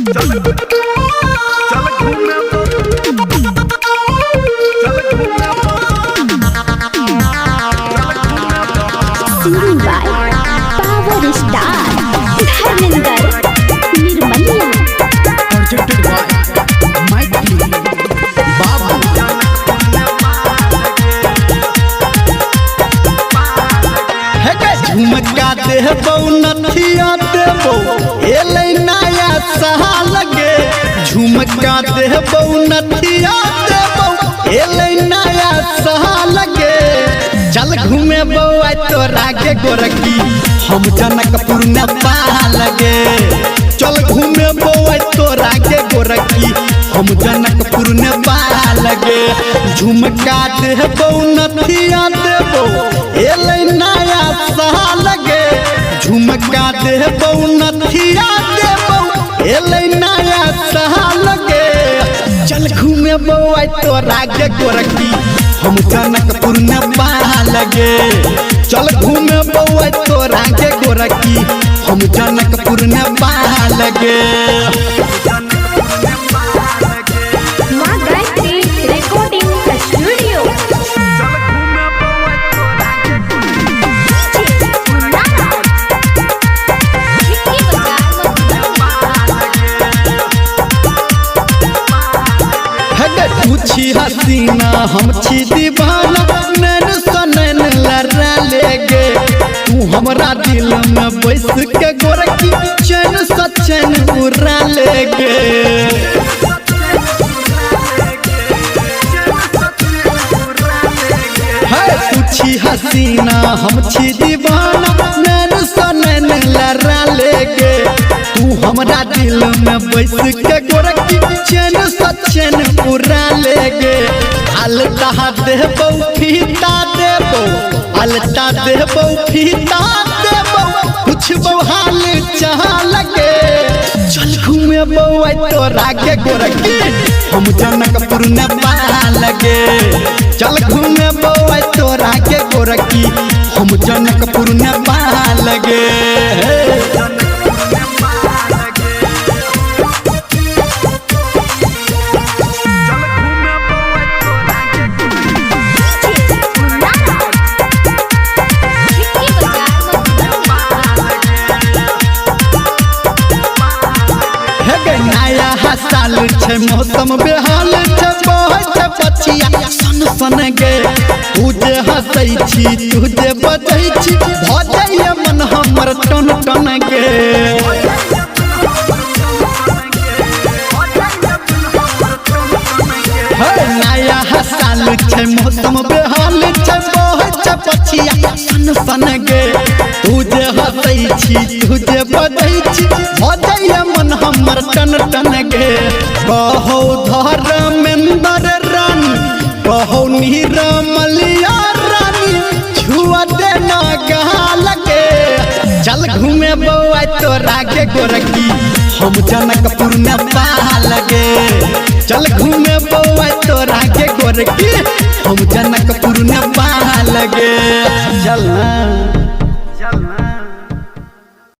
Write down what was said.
Singing by Power Star Dharmender Nirmaliya. Projected by Mighty Babu. झुमका देबो नथिया देबो एले नया सहा लगे। झुमका देबो नथिया देबो एले नया सहा लगे। चल घूमे बउआ तोरा के गोरकी हम जनकपुर नेपाल लगे। चल घूमे बउआ तोरा के गोरकी हम जनकपुर नेपाल लगे। झुमका देबो नथिया देबो एले नया सहा लगे। झुमका देबो नथिया देबो एले नया सहा लगे। चल घूमे बउआ तोरा के गोरकी हम जनकपुर नेपाल लगे। चल घूमे बउआ तोरा के गोरकी हम जनकपुर नेपाल लगे। माँ गायत्री recording studio. तू छी हसीना हम छी दीवाना नैन सनैन लड़ा लेगे। तू हमरा दिल में बैस के गोरकी चैन सचैन उड़ा लेगे। तू छी हसीना हम छी दीवाना नैन सनैन लड़ा लेगे। तू हमरा दिल में बैस के गोरकी चैन सचैन उड़ा लेगे। अलता देबो फीता देबो अलता देबो फीता देबो पूछबो हाल चाह लगे। चल घूमे बउआ तोरा के गोरकी हम जनकपुर नेपाल लगे। चल घूमे बउआ तोरा के गोरकी हम जनकपुर नेपाल लगे। नया साल छे मौसम बेहाल छे बहै छे पछिया सन सन गे। तुझे हंसै छी तुझे बजै छी भजैया मन हमर टन टन गे। नया साल छे मौसम बेहाल छे बहै छे पछिया सन सन गे। तुझे हंसै छी तुझे बजै छी भजैया मन हमर टन टन गे। कहो धर्मेंद्र रानी कहो निरमलिया रानी छुआ देना गहा लगे। चल घूमे बउआ तोरा के गोरकी हम जनकपुर नेपाल लगे। चल घूमे बउआ तोरा के गोरकी हम जनकपुर नेपाल लगे। चल ना।